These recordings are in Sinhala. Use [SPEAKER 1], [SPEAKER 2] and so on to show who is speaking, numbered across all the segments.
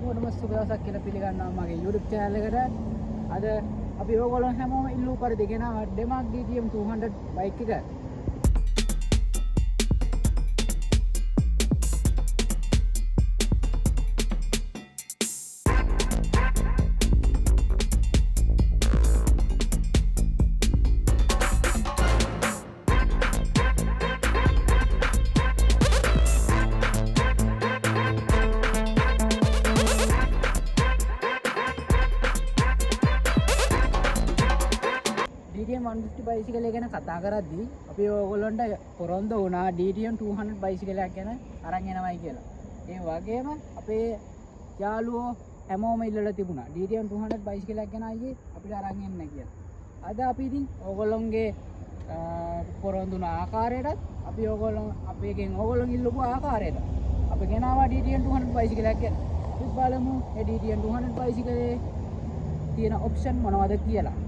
[SPEAKER 1] හැමෝටම සුබ දවසක් කියලා පිළිගන්නවා මගේ YouTube channel එකට. අද අපි ඕගොල්ලෝ හැමෝම ඉල්ලූ පරිදි ගෙනාවා Demac DTM 200 බයික් එක. DTM 150 බයිසිකලය ගැන කතා කරද්දී අපි ඕගොල්ලන්ට පොරොන්දු වුණා DTM 200 බයිසිකලයක් ගැන අරන් එනවයි කියලා. ඒ වගේම අපේ යාළුවෝ හැමෝම ඉල්ලලා තිබුණා DTM 200 බයිසිකලයක් ගැන අයියේ අපිට අරන් එන්න කියලා. අද අපි ඉතින් ඕගොල්ලන්ගේ පොරොන්දු වුණ ආකාරයටත් අපි අපේගෙන් ඕගොල්ලන් ඉල්ලපු ආකාරයට අපි ගෙනාවා DTM 200 බයිසිකලයක් ගැන. අපි බලමු මේ DTM 200 බයිසිකලේ තියෙන ඔප්ෂන් මොනවද කියලා.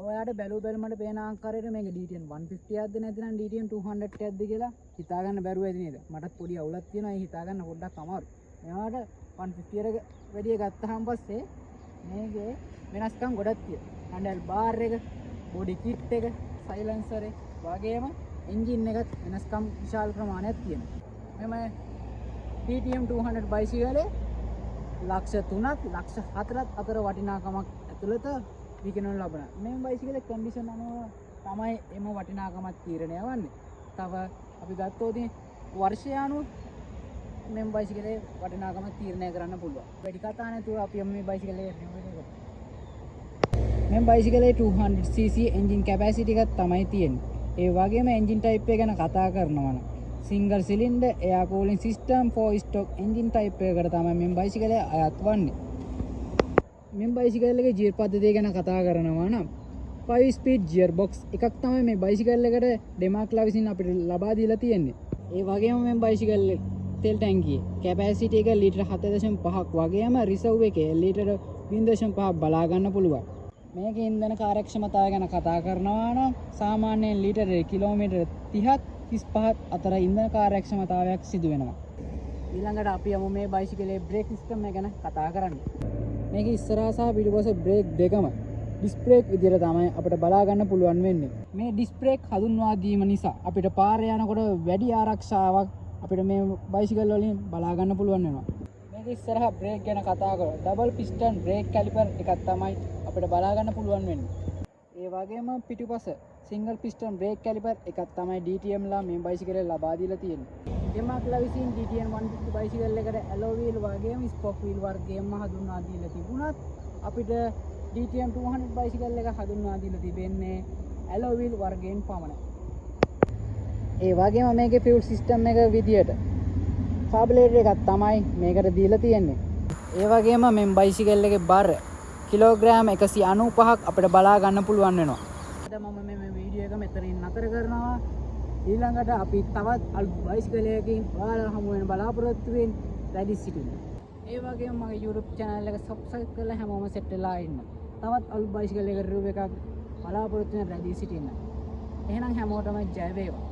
[SPEAKER 1] ඔයාට බැලුමට පේන ආකාරයට මේක DTM 150ක්ද නැත්නම් DTM 200ක්ද කියලා හිතා ගන්න බැරුව ඇති නේද? මටත් පොඩි අවුලක් තියෙනවා. ඒ හිතා ගන්න පොඩ්ඩක් අමාරු. මේවට 150 එක වැඩි ගත්තාන් පස්සේ මේකේ වෙනස්කම් ගොඩක් තියෙනවා. හැන්ඩල් බාර් එක, බොඩි කිට් එක, සයිලන්සර් එක වගේම එන්ජින් එකත් වෙනස්කම් විශාල ප්‍රමාණයක් තියෙනවා. මෙම DTM 200 බයිසිකලේ ලක්ෂ 3ක් ලක්ෂ 4ක් අතර වටිනාකමක් ඇතුළත විකිනනු ලබන මේ බයිසිකලේ කන්ඩිෂන් අනුව තමයි එම වටිනාකමක් තීරණය වන්නේ. තව අපි ගත්තොත් වර්ෂය අනුව මේ බයිසිකලේ වටිනාකම තීරණය කරන්න පුළුවන්. වැඩි කතා නැතුව අපි මේ බයිසිකලේ රිවිව් එක කරමු. මේ බයිසිකලේ 200cc එන්ජින් කැපැසිටි එකක් තමයි තියෙන්නේ. ඒ වගේම එන්ජින් ටයිප් එක ගැන කතා කරනවා නම් single cylinder air cooling system 4 stock engine type එකකට තමයි මේ බයිසිකලේ අයත් වන්නේ. මේ බයිසිකල් එකේ ගියර් පද්ධතිය ගැන කතා කරනවා නම් 5 ස්පීඩ් ගියර් බොක්ස් එකක් තමයි මේ බයිසිකල් එකට Demac විසින් අපිට ලබා දීලා තියෙන්නේ. ඒ වගේම මේ බයිසිකල් තෙල් ටැංකියේ කැපැසිටි එක ලීටර 7.5ක් වගේම රිසර්ව් එකේ ලීටර 0.5ක් බලා ගන්න පුළුවන්. මේකේ ඉන්ධන කාර්යක්ෂමතාවය ගැන කතා කරනවා නම් සාමාන්‍යයෙන් ලීටර කිලෝමීටර 30ක් 35ක් අතර ඉන්ධන කාර්යක්ෂමතාවයක් සිදු වෙනවා. ඊළඟට අපි යමු මේ බයිසිකලේ බ්‍රේක් සිස්ටම් එක ගැන කතා කරන්න. මේක ඉස්සරහා සහ පිටුපස බ්‍රේක් දෙකම ඩිස්ක් බ්‍රේක් විදිහට තමයි අපිට බලා ගන්න පුළුවන් වෙන්නේ. මේ ඩිස්ක් බ්‍රේක් හඳුන්වා දීම නිසා අපිට පාරේ යනකොට වැඩි ආරක්ෂාවක් අපිට මේ බයිසිකල් වලින් බලා ගන්න පුළුවන් වෙනවා. මේක ඉස්සරහා බ්‍රේක් ගැන කතා කරලා ඩබල් පිස්ටන් බ්‍රේක් කැලිපර් එකක් තමයි අපිට බලා ගන්න පුළුවන් වෙන්නේ. ඒ වගේම පිටුපස සිංගල් පිස්ටන් බ්‍රේක් කැලිපර් එකක් තමයි DTM ලා මේ බයිසිකලේ ලබා දීලා තියෙන්නේ. Demac විසින් DTM 150 බයිසිකල් එකට ඇලෝ වීල් වගේම ස්පොක් වීල් වර්ගයෙන්ම හඳුන්වා දීලා තිබුණත් අපිට DTM 200 බයිසිකල් එක හඳුන්වා දීලා තිබෙන්නේ ඇලෝ වීල් වර්ගයෙන් පමණයි. ඒ වගේම මේකේ ෆියුල් සිස්ටම් එක විදියට කාබුලේටර් එකක් තමයි මේකට දීලා තියෙන්නේ. ඒ වගේම මේ බයිසිකල් එකේ බර කිලෝග්‍රෑම් 195ක් අපිට බලා ගන්න පුළුවන් වෙනවා. අද මම මේ වීඩියෝ එක මෙතනින් නතර කරනවා. ඊළඟට අපි තවත් අලුත් බයිසිකලයකින් ඔයාලා හමු වෙන බලාපොරොත්තු වෙමින් රැඳී සිටින්න. ඒ වගේම මගේ YouTube channel එක subscribe කරලා හැමෝම set වෙලා ඉන්න. තවත් අලුත් බයිසිකල් එක රිවිව් එකක් බලාපොරොත්තු වෙන රැඳී සිටින්න. එහෙනම් හැමෝටම ජය වේවා.